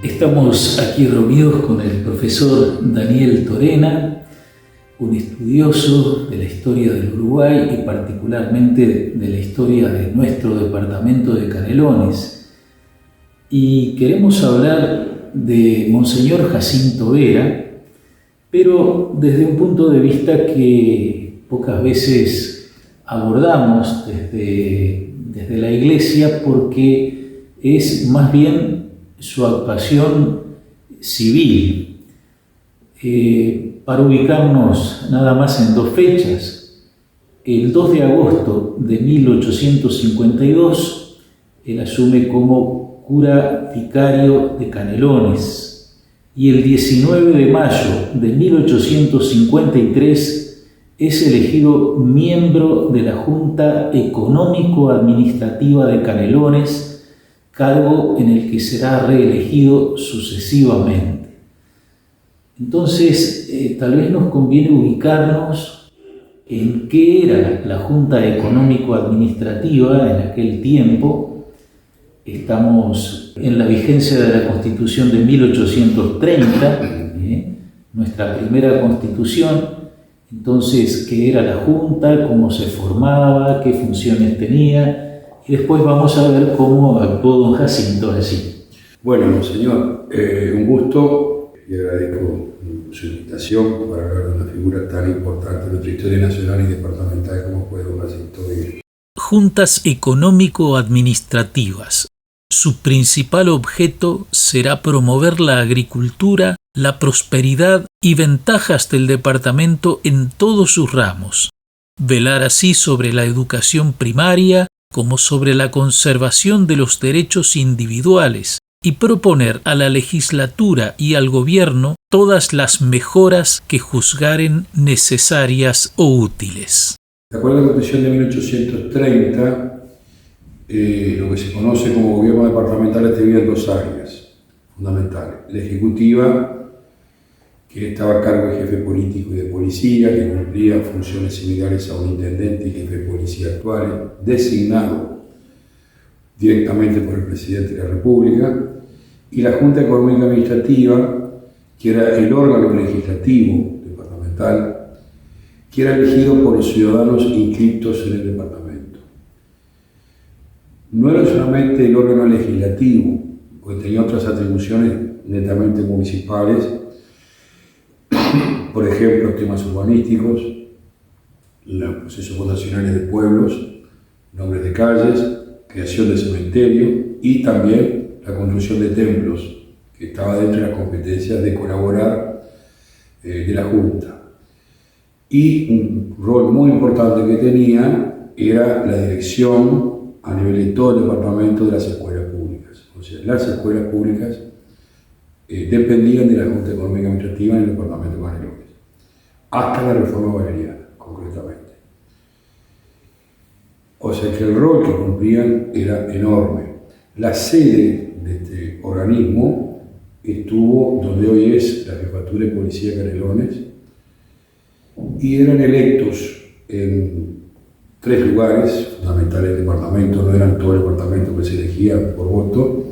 Estamos aquí reunidos con el profesor Daniel Torena, un estudioso de la historia del Uruguay y particularmente de la historia de nuestro departamento de Canelones. Y queremos hablar de Monseñor Jacinto Vera, pero desde un punto de vista que pocas veces abordamos desde la Iglesia, porque es más bien su actuación civil. Para ubicarnos nada más en dos fechas, el 2 de agosto de 1852, él asume como cura vicario de Canelones, y el 19 de mayo de 1853 es elegido miembro de la Junta Económico-Administrativa de Canelones, cargo en el que será reelegido sucesivamente. Entonces, tal vez nos conviene ubicarnos en qué era la Junta Económico-Administrativa en aquel tiempo. Estamos en la vigencia de la Constitución de 1830, nuestra primera Constitución. Entonces, ¿qué era la Junta? ¿Cómo se formaba? ¿Qué funciones tenía? Y después vamos a ver cómo actuó don Jacinto allí. Bueno, monseñor, un gusto y agradezco su invitación para hablar de una figura tan importante de nuestra historia nacional y departamental como fue don Jacinto Vera. Juntas económico-administrativas. Su principal objeto será promover la agricultura, la prosperidad y ventajas del departamento en todos sus ramos, velar así sobre la educación primaria como sobre la conservación de los derechos individuales y proponer a la legislatura y al gobierno todas las mejoras que juzgaren necesarias o útiles. De acuerdo a la Constitución de 1830, lo que se conoce como gobierno departamental dividía en dos áreas fundamentales. La ejecutiva, que estaba a cargo del jefe político y de policía, que cumplía funciones similares a un intendente y jefe de policía actuales, designado directamente por el presidente de la República, y la Junta Económica Administrativa, que era el órgano legislativo departamental, que era elegido por los ciudadanos inscritos en el departamento. No era solamente el órgano legislativo, porque tenía otras atribuciones netamente municipales, por ejemplo, temas urbanísticos, los procesos fundacionales de pueblos, nombres de calles, creación de cementerio y también la construcción de templos, que estaba dentro de las competencias de colaborar de la Junta. Y un rol muy importante que tenía era la dirección a nivel de todo el departamento de las escuelas públicas. O sea, las escuelas públicas dependían de la Junta Económica Administrativa en el departamento de Canelones, hasta la reforma valeriana, concretamente. O sea que el rol que cumplían era enorme. La sede de este organismo estuvo donde hoy es la Jefatura de Policía de Canelones, y eran electos en 3 lugares fundamentales del departamento, no eran todo el departamento que se elegía por voto.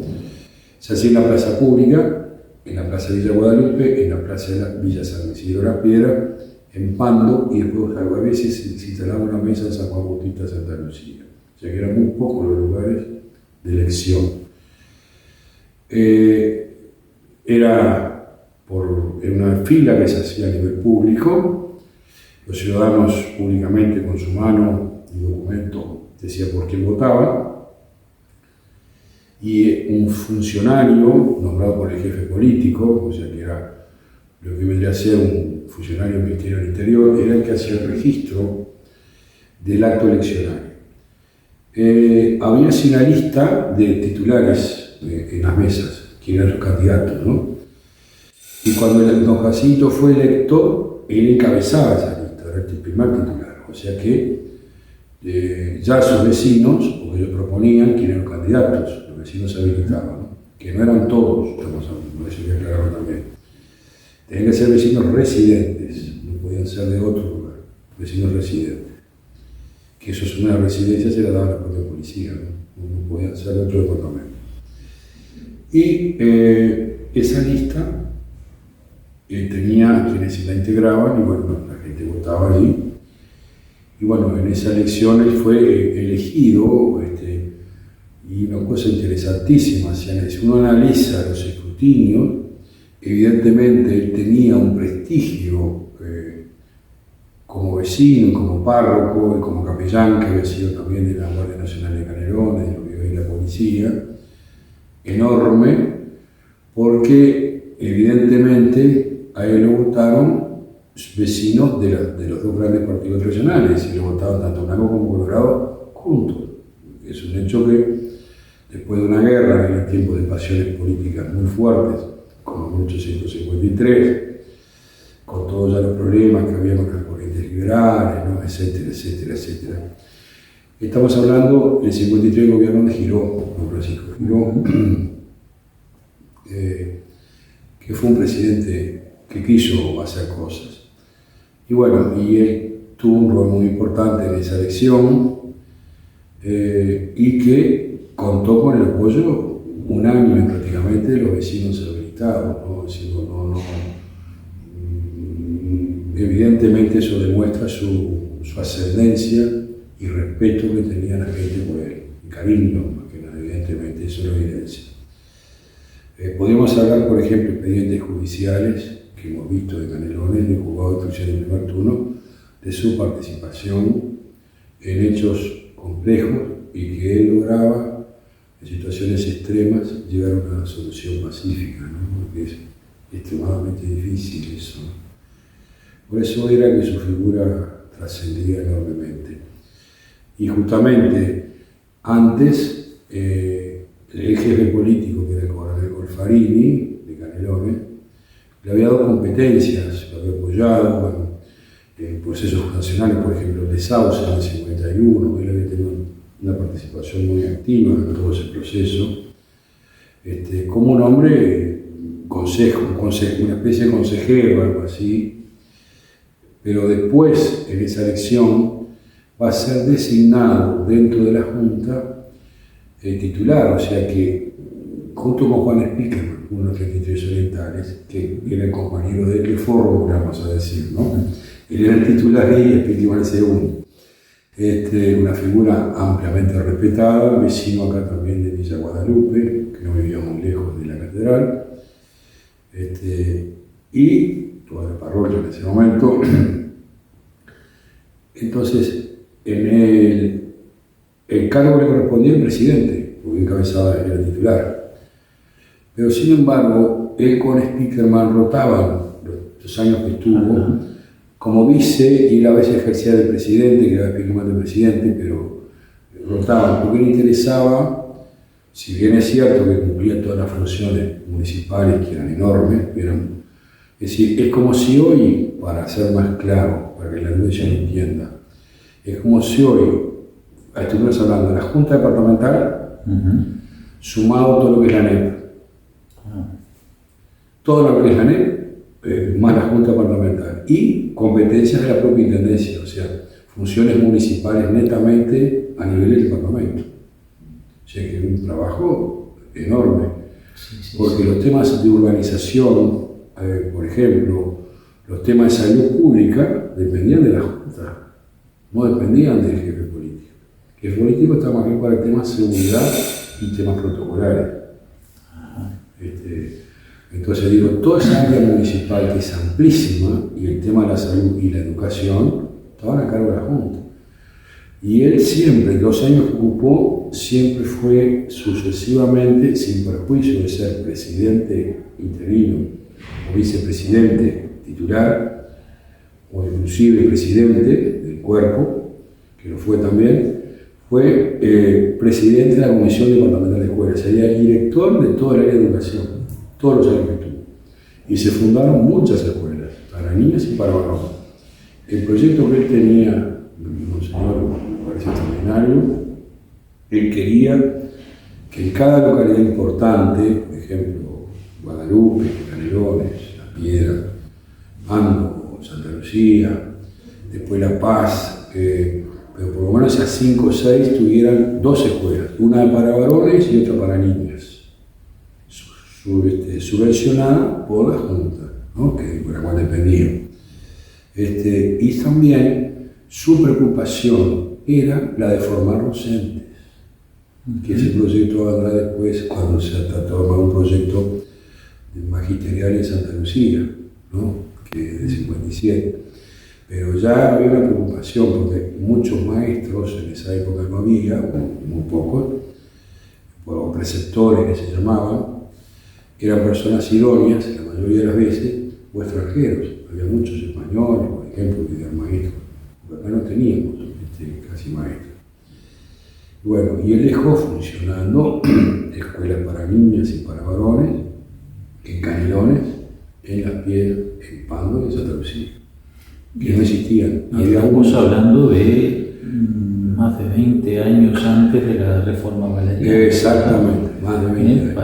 Se hacía en la plaza pública, en la plaza Villa Guadalupe, en la plaza de la Villa San Isidro de la Piedra, en Pando, y después a veces se instalaba una mesa en San Juan Bautista, Santa Lucía. O sea que eran muy pocos los lugares de elección. Era una fila que se hacía a nivel público. Los ciudadanos públicamente con su mano y documento decía por quién votaba, y un funcionario nombrado por el jefe político, o sea que era lo que vendría a ser un funcionario del Ministerio del Interior, era el que hacía el registro del acto eleccionario. Había así una lista de titulares en las mesas, quién eran los candidatos, ¿no? Y cuando don Jacinto fue electo, él encabezaba esa lista, era el primer titular, o sea que ya sus vecinos, porque ellos proponían quiénes eran los candidatos, los vecinos se habilitaban, ¿no? Que no eran todos, eso hay que aclararlo también. Tenían que ser vecinos residentes, no podían ser de otro lugar, vecinos residentes. Que eso es una residencia, se la daba la propia policía, no podían ser de otro departamento. Y esa lista tenía quienes la integraban y bueno, la gente votaba allí. Y bueno, en esa elección él fue elegido, y una cosa interesantísima, si uno analiza los escrutinios, evidentemente él tenía un prestigio como vecino, como párroco y como capellán, que había sido también de la Guardia Nacional de Canelones, de lo que hoy la policía, enorme, porque evidentemente a él lo votaron vecinos de los dos grandes partidos tradicionales, y lo votaban tanto Blanco como Colorado juntos. Es un hecho que después de una guerra, en tiempos de pasiones políticas muy fuertes, como en 1853, con todos ya los problemas que había con las corrientes liberales, ¿no? Etcétera, etcétera, etcétera. Estamos hablando del 53 del gobierno de Giró, don Francisco Giró, que fue un presidente que quiso hacer cosas. Y bueno, y él tuvo un rol muy importante en esa elección y que contó con el apoyo unánime prácticamente de los vecinos habilitados, ¿no? Evidentemente eso demuestra su ascendencia y respeto que tenía la gente por él, y cariño, más que nada, evidentemente eso lo evidencia. Podríamos hablar, por ejemplo, de expedientes judiciales que hemos visto de Canelones, de juzgado de instrucción del primer turno, de su participación en hechos complejos y que él lograba, en situaciones extremas, llegar a una solución pacífica, ¿no? Porque es extremadamente difícil eso, ¿no? Por eso era que su figura trascendía enormemente. Y justamente antes, el jefe político, que era el coronel Golfarini, de Canelones, le había dado competencias, lo había apoyado en procesos nacionales, por ejemplo, de Sauce en el 51, él había tenido una participación muy activa en todo ese proceso, como un hombre, una especie de consejero o algo así, pero después, en esa elección, va a ser designado dentro de la Junta titular, o sea que, junto con Juan Spickerman, uno de los 33 orientales, que era el compañero de Lefort, vamos a decir, ¿no? Él era el titular y Spickerman el segundo. Una figura ampliamente respetada, vecino acá también de Villa Guadalupe, que no vivía muy lejos de la catedral, y toda la parroquia en ese momento. Entonces, en el cargo le correspondía al presidente, porque encabezaba el titular. Pero sin embargo, él con Spickerman rotaban los años que estuvo como vice, y él a veces ejercía de presidente, que era Spickerman de presidente, pero rotaban, porque le interesaba, si bien es cierto que cumplía todas las funciones municipales, que eran enormes, es decir, es como si hoy, para ser más claro, para que la audiencia lo entienda, es como si hoy, estuvimos hablando de la Junta Departamental, sumado todo lo que es la NEP. Todo lo que es la NEP, más la Junta Departamental. Y competencias de la propia Intendencia, o sea, funciones municipales netamente a nivel del departamento. O sea que es un trabajo enorme, porque los temas de urbanización, por ejemplo, los temas de salud pública dependían de la Junta, no dependían del jefe político. El jefe político estaba más bien para el tema de seguridad y temas protocolares. Entonces digo, toda esa área municipal que es amplísima, y el tema de la salud y la educación, estaban a cargo de la Junta. Y él siempre, en los años que ocupó, siempre fue sucesivamente, sin perjuicio de ser presidente interino o vicepresidente titular, o inclusive presidente del cuerpo, que lo fue también, fue presidente de la Comisión Departamental de Escuelas, sería el director de toda el área de educación, todos los años que estuvo. Y se fundaron muchas escuelas, para niños y para varones. El proyecto que él tenía, monseñor, me parece extraordinario, él quería que en cada localidad importante, por ejemplo, Guadalupe, Canelones, La Piedra, Ando, Santa Lucía, después La Paz, pero por lo menos esas 5 o 6 tuvieran 2 escuelas, una para varones y otra para niñas. subvencionada por la Junta, ¿no? De la cual dependía. Y también su preocupación era la de formar docentes, que ese proyecto vendrá después cuando se ha tratado de un proyecto magisterial en Santa Lucía, ¿no? Que es de 57. Pero ya había una preocupación porque muchos maestros en esa época no había, muy pocos, o preceptores que se llamaban, eran personas idóneas, la mayoría de las veces, o extranjeros. Había muchos españoles, por ejemplo, que eran maestros, porque acá no teníamos casi maestros. Bueno, y él dejó funcionando escuelas para niñas y para varones, en Canelones, en Las Piedras, en Pando y en Santa Lucía, que no existían. Y estamos hablando de más de 20 años antes de la reforma valeriana. Exactamente, más de 20 años.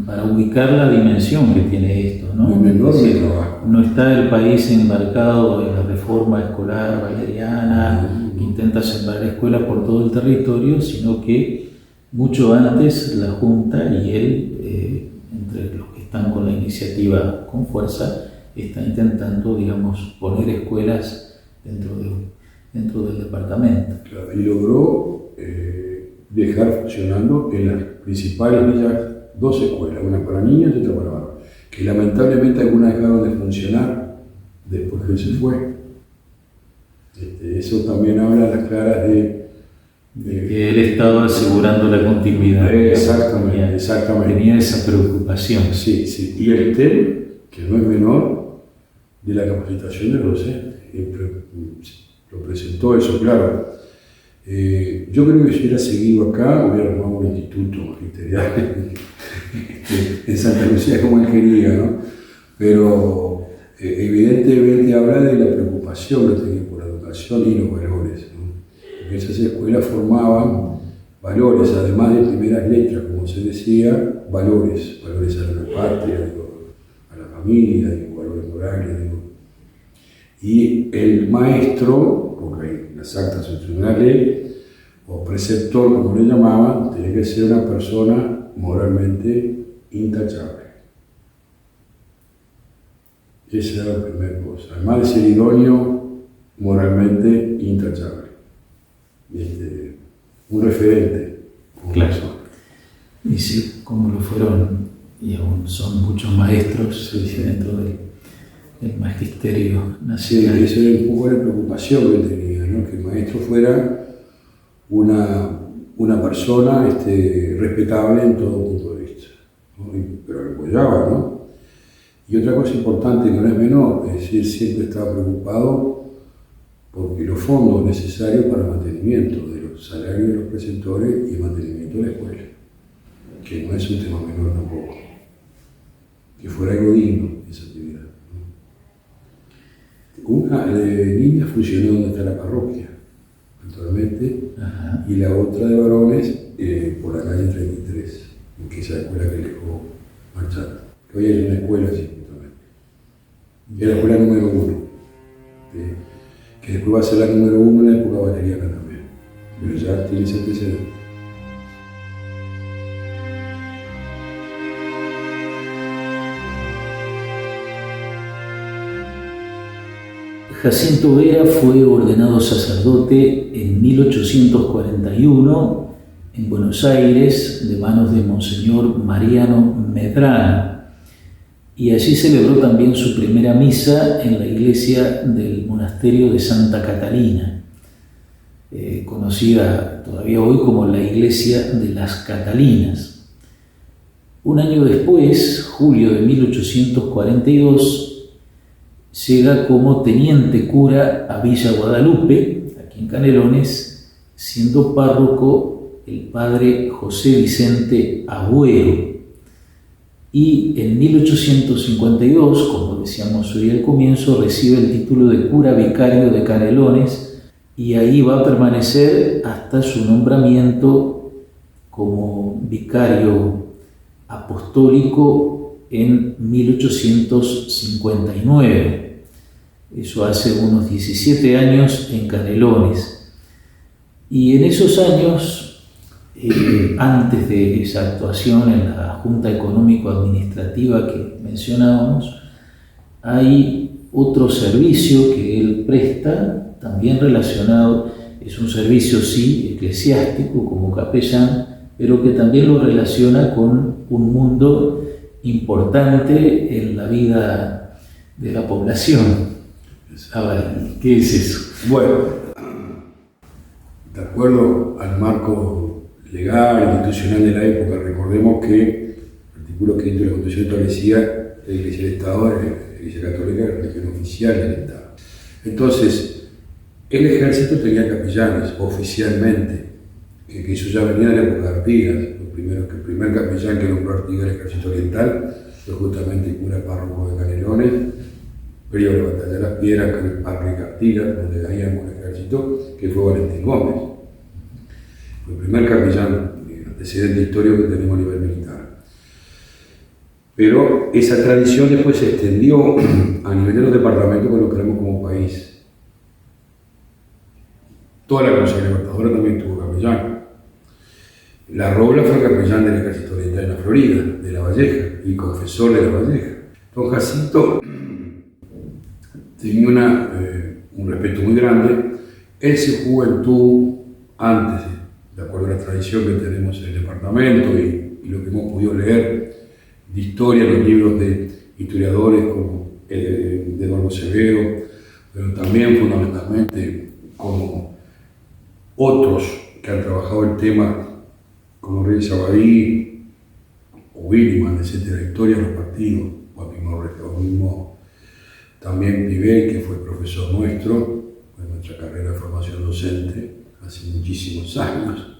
Para ubicar la dimensión que tiene esto, ¿no? Un enorme trabajo. No está el país embarcado en la reforma escolar valeriana, que intenta sembrar escuelas por todo el territorio, sino que mucho antes la Junta y él, entre los que están con la iniciativa con fuerza, está intentando, digamos, poner escuelas dentro del departamento. Claro, y logró dejar funcionando en las principales villas 2 escuelas, una para niños y otra para varones, que lamentablemente algunas dejaron de funcionar después que él se fue. Eso también habla a las claras de que él estaba asegurando la continuidad. Exactamente. Tenía esa preocupación. Sí, sí. Y el tema, que no es menor, de la capacitación de los docentes. Lo presentó eso, claro. Yo creo que si hubiera seguido acá, hubiera armado un instituto magisterial en Santa Lucía como él quería, ¿no? Pero evidentemente habla de la preocupación que tenía por la educación y los valores, ¿no? Porque esas escuelas formaban valores, además de primeras letras, como se decía, valores a la patria, a la familia, valores morales, y el maestro, porque en las actas instruccionales, o preceptor, como le llamaban, tenía que ser una persona moralmente intachable. Esa era la primera cosa. Además de ser idóneo, moralmente intachable. Un referente. Claro. Y sí, como lo fueron, y aún son muchos maestros dentro del magisterio nacional. Sí, esa era un poco la preocupación que él tenía, ¿no? Que el maestro fuera una persona respetable en todo punto de vista, ¿no? Pero lo apoyaba, ¿no? Y otra cosa importante que no es menor, es decir, siempre estaba preocupado porque los fondos necesarios para el mantenimiento de los salarios de los preceptores y el mantenimiento de la escuela, que no es un tema menor tampoco, que fuera algo digno esa actividad, ¿no? Una de niñas funcionó donde está la parroquia, actualmente, y la otra de varones por la calle 33, que es la escuela que dejó marchar, que hoy es una escuela así, justamente. Es la escuela número 1, que después va a ser la número 1 en la época valeriana también, pero ya tiene ese antecedente. Jacinto Vera fue ordenado sacerdote en 1841 en Buenos Aires de manos de Monseñor Mariano Medrano, y allí celebró también su primera misa en la iglesia del monasterio de Santa Catalina, conocida todavía hoy como la iglesia de las Catalinas. Un año después, julio de 1842, llega como teniente cura a Villa Guadalupe, aquí en Canelones, siendo párroco el padre José Vicente Agüero. Y en 1852, como decíamos hoy al comienzo, recibe el título de cura vicario de Canelones, y ahí va a permanecer hasta su nombramiento como vicario apostólico en 1859. Eso hace unos 17 años en Canelones. Y en esos años Antes de esa actuación en la Junta Económico-Administrativa que mencionábamos, hay otro servicio que él presta, también relacionado, es un servicio sí eclesiástico como capellán, pero que también lo relaciona con un mundo importante en la vida de la población. A ver, ¿qué es eso? Bueno, de acuerdo al marco legal, institucional de la época, recordemos que el artículo 5 de la Constitución establecía la Iglesia del Estado, la Iglesia Católica, la religión oficial del Estado. Entonces, el ejército tenía capellanes oficialmente, que eso ya venía de la época de Artigas. El primer capellán que nombró Artigas el ejército oriental fue justamente el cura párroco de Canelones, periodo de la batalla de las piedras, con el parque de Artigas, donde caíamos el ejército, que fue Valentín Gómez. Fue el primer capellán, antecedente histórico que tenemos a nivel militar. Pero esa tradición después se extendió a nivel de los departamentos que lo creemos como país. Toda la Consellería Libertadora también tuvo capellán. La Robla fue capellán del ejército oriental en la Florida, de La Valleja, y confesor de La Valleja. Don Jacinto tenía un respeto muy grande. Él su juventud, antes, de acuerdo a la tradición que tenemos en el departamento y lo que hemos podido leer de historia, los libros de historiadores como de Eduardo Acevedo, pero también fundamentalmente como otros que han trabajado el tema, como Reyes Abadí o Williman, etcétera, la historia de los partidos, o mismo también Pivel, que fue profesor nuestro en nuestra carrera de formación docente hace muchísimos años.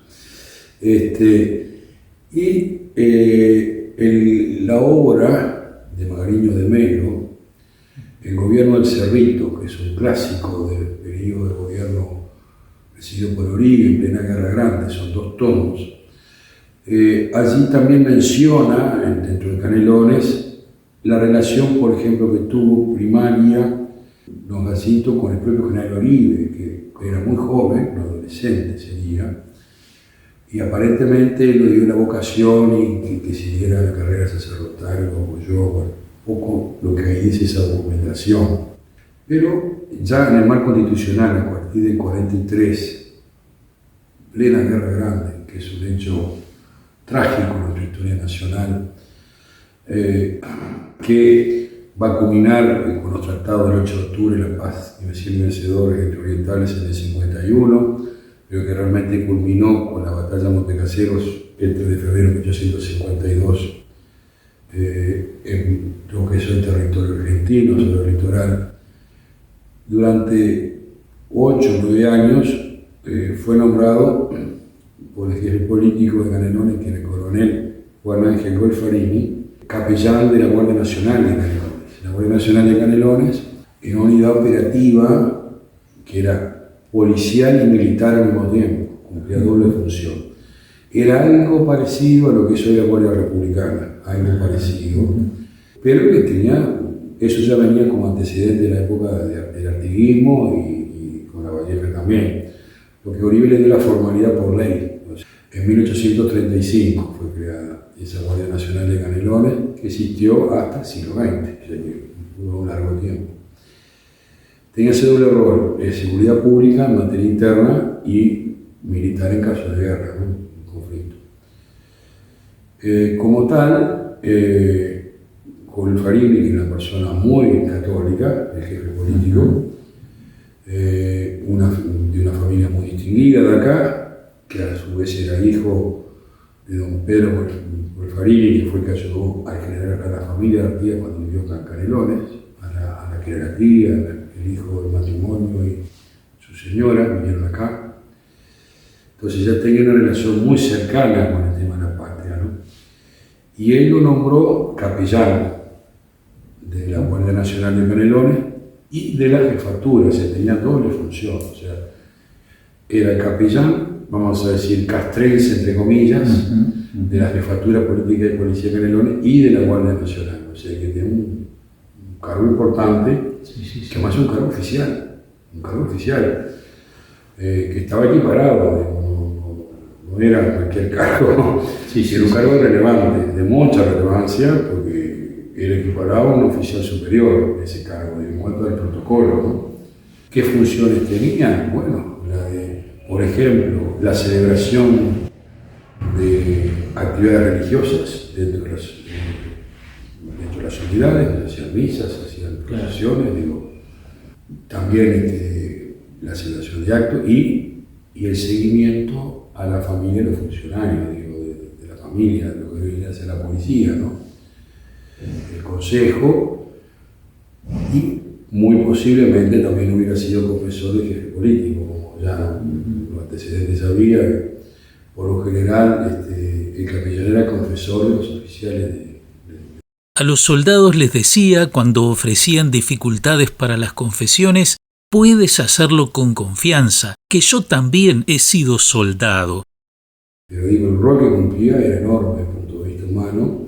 La obra de Magariño de Melo, El gobierno del Cerrito, que es un clásico del periodo de gobierno presidido por Uribe en plena Guerra Grande, son 2 tomos. Allí también menciona, dentro de Canelones, la relación, por ejemplo, que tuvo primaria don Jacinto con el propio general Uribe, que era muy joven, un adolescente sería, y aparentemente le dio la vocación y que siguiera la carrera sacerdotal, lo apoyó, bueno, poco lo que ahí dice esa documentación. Pero ya en el marco constitucional, a partir del 43, plena Guerra Grande, que es un hecho trágico en nuestra historia nacional, que va a culminar con los tratados del 8 de octubre, la paz y vencedores entre orientales en el 51, pero que realmente culminó con la batalla de Montecaseros el 3 de febrero de 1852, en lo que es el territorio argentino, sobre el litoral. Durante 8 o 9 años fue nombrado por el jefe político de Canelones, que era el coronel Juan Ángel Golfarini, capellán de la Guardia Nacional de Canelones. La Guardia Nacional de Canelones era una unidad operativa que era policial y militar al mismo tiempo, cumplía doble función. Era algo parecido a lo que es hoy la Guardia Republicana, algo parecido, pero que tenía, eso ya venía como antecedente de la época del artiguismo y con la Valleja también, porque Uribe le dio la formalidad por ley. En 1835 fue creada esa Guardia Nacional de Canelones, que existió hasta el siglo XX, o sea que duró un largo tiempo. Tenía ese doble rol, seguridad pública en materia interna y militar en caso de guerra, ¿no? Conflicto. Como tal, Golfarini, que era una persona muy católica, el jefe político, de una familia muy distinguida de acá, que a su vez era hijo de don Pedro Golfarini, que fue el que ayudó a generar a la familia de Artigas cuando vivió acá en Canelones, a la que era la tía, el hijo del matrimonio y su señora, vinieron acá. Entonces ya tenía una relación muy cercana con el tema de la patria, ¿no? Y él lo nombró capellán de la Guardia Nacional de Canelones y de la jefatura, o sea, tenía doble función, o sea, era el capellán, vamos a decir, castrense, entre comillas, de la jefatura política de Policía de Canelones y de la Guardia Nacional, o sea, que tenía un cargo importante, que además es un cargo oficial, que estaba equiparado, no era cualquier cargo, Sí, sí, era un sí. cargo relevante, de mucha relevancia, porque era equiparado a un oficial superior ese cargo, de cuanto al protocolo, ¿no? ¿Qué funciones tenía? Bueno, la de, por ejemplo, la celebración de actividades religiosas dentro de las unidades, hacían misas, hacían procesiones, digo, también la celebración de actos y el seguimiento a la familia de los funcionarios, digo, de la familia, de lo que viene a hacer la policía, ¿no? El consejo, y muy posiblemente también hubiera sido confesor de jefe político, como ya los antecedentes había. Por lo general, el capellán era confesor de los oficiales A los soldados les decía, cuando ofrecían dificultades para las confesiones, puedes hacerlo con confianza, que yo también he sido soldado. Pero digo, el rol que cumplía era enorme desde el punto de vista humano,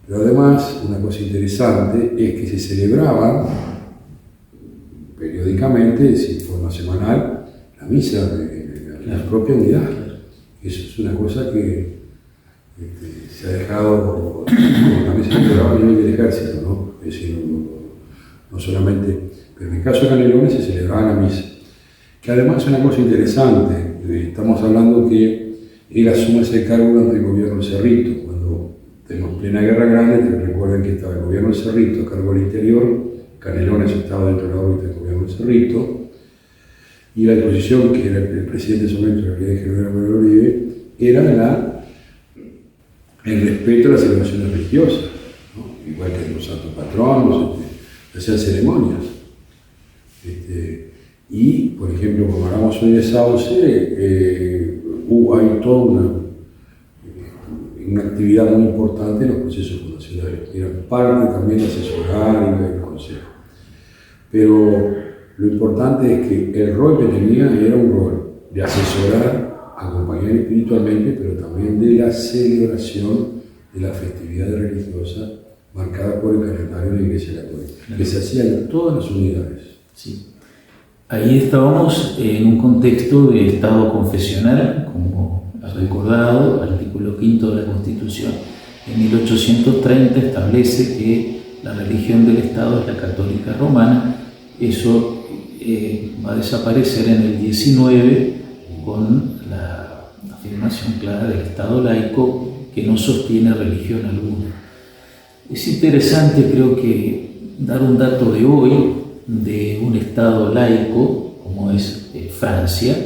pero además una cosa interesante es que se celebraba periódicamente, es decir, de forma semanal, la misa de la propia unidad. Eso es una cosa que se ha dejado, como también se celebraba a nivel del ejército, ¿no? Es decir, no solamente, pero en el caso de Canelones se celebraba la misa. Que además es una cosa interesante, estamos hablando que él asume ese cargo durante el gobierno de Cerrito, cuando tenemos plena guerra grande, recuerden que estaba el gobierno de Cerrito a cargo del interior, Canelones estaba dentro de la órbita del gobierno de Cerrito, y la disposición que era el presidente de ese momento, el brigadier general Manuel Oribe, era el respeto a las celebraciones religiosas, ¿no? Igual que los santos patronos, hacían ceremonias. Y, por ejemplo, como hablamos hoy de Sauce, hay toda una actividad muy importante en los procesos fundacionales. Era parte también de asesorar y del consejo. Pero lo importante es que el rol que tenía era un rol de asesorar, acompañar espiritualmente, pero también de la celebración de la festividad religiosa marcada por el calendario de la Iglesia Católica, que se hacía en todas las unidades. Sí. Ahí estábamos en un contexto de Estado confesional, como has recordado, artículo 5 de la Constitución. En 1830 establece que la religión del Estado es la católica romana. Eso va a desaparecer en el 19 con la afirmación clara del Estado laico que no sostiene religión alguna. Es interesante, creo que, dar un dato de hoy de un Estado laico como es Francia.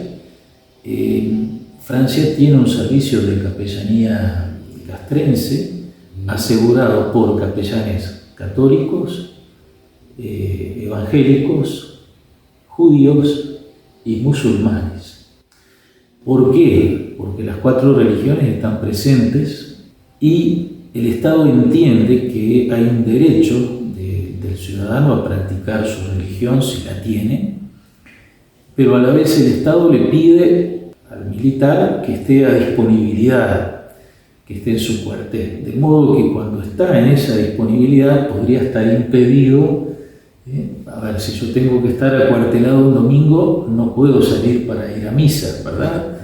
Francia tiene un servicio de capellanía castrense asegurado por capellanes católicos, evangélicos, judíos y musulmanes. ¿Por qué? Porque las 4 religiones están presentes y el Estado entiende que hay un derecho del ciudadano a practicar su religión si la tiene, pero a la vez el Estado le pide al militar que esté a disponibilidad, que esté en su cuartel, de modo que cuando está en esa disponibilidad podría estar impedido. A ver, si yo tengo que estar acuartelado un domingo, no puedo salir para ir a misa, ¿verdad?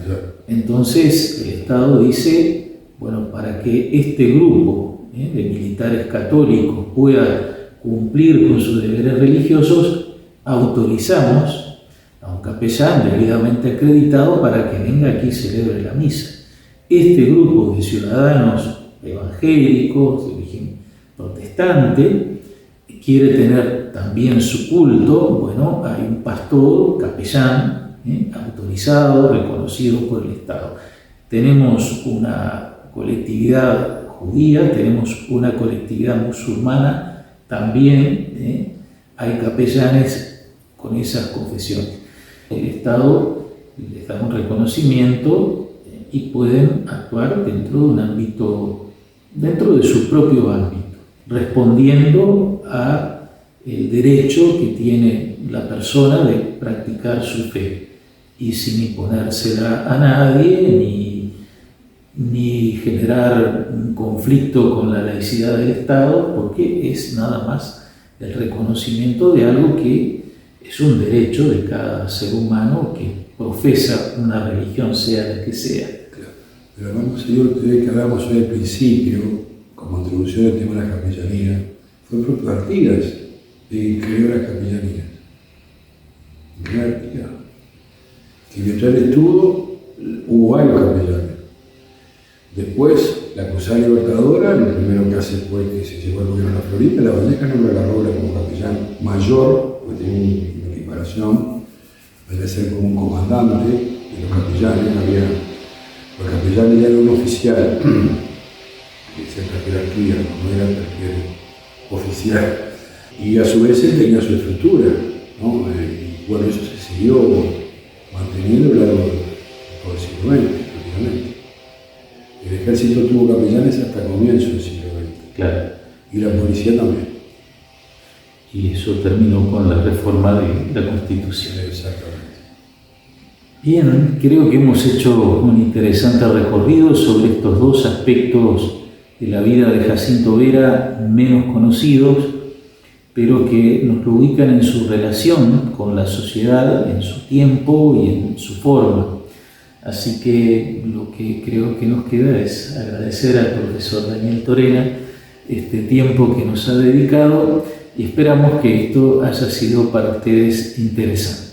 Entonces el Estado dice, bueno, para que este grupo de militares católicos pueda cumplir con sus deberes religiosos, autorizamos a un capellán debidamente acreditado para que venga aquí y celebre la misa. Este grupo de ciudadanos evangélicos, de origen protestante, quiere tener también su culto. Bueno, hay un pastor, capellán, autorizado, reconocido por el Estado. Tenemos una colectividad judía, tenemos una colectividad musulmana, también hay capellanes con esas confesiones. El Estado les da un reconocimiento y pueden actuar dentro de un ámbito, dentro de su propio ámbito, respondiendo a el derecho que tiene la persona de practicar su fe y sin imponérsela a nadie ni generar un conflicto con la laicidad del Estado, porque es nada más el reconocimiento de algo que es un derecho de cada ser humano que profesa una religión, sea la que sea. Pero además, Monseñor, que hablábamos hoy al principio, como introducción al tema de las capellanías, fue el propio Artigas el que creó las capellanías. Artigas. Que mientras él estuvo, hubo varios capellanes. Después, la Cruzada Libertadora, lo primero que hace fue que se llevó el gobierno a la Florida, la Valleja nombra a la Rola como capellán mayor, porque tenía una equiparación, debe ser como un comandante de los capellanes, los capellanes ya eran un oficial, de cierta jerarquía, no era cualquier oficial, y a su vez él tenía su estructura, ¿no? Y bueno, eso se siguió manteniendo a lo largo del siglo XX, prácticamente. El ejército tuvo capellanes hasta comienzo del siglo XX. Claro. Y la policía también. Y eso terminó con la reforma de la Constitución. Exactamente. Bien, creo que hemos hecho un interesante recorrido sobre estos dos aspectos de la vida de Jacinto Vera menos conocidos, pero que nos lo ubican en su relación con la sociedad, en su tiempo y en su forma. Así que lo que creo que nos queda es agradecer al profesor Daniel Torena este tiempo que nos ha dedicado y esperamos que esto haya sido para ustedes interesante.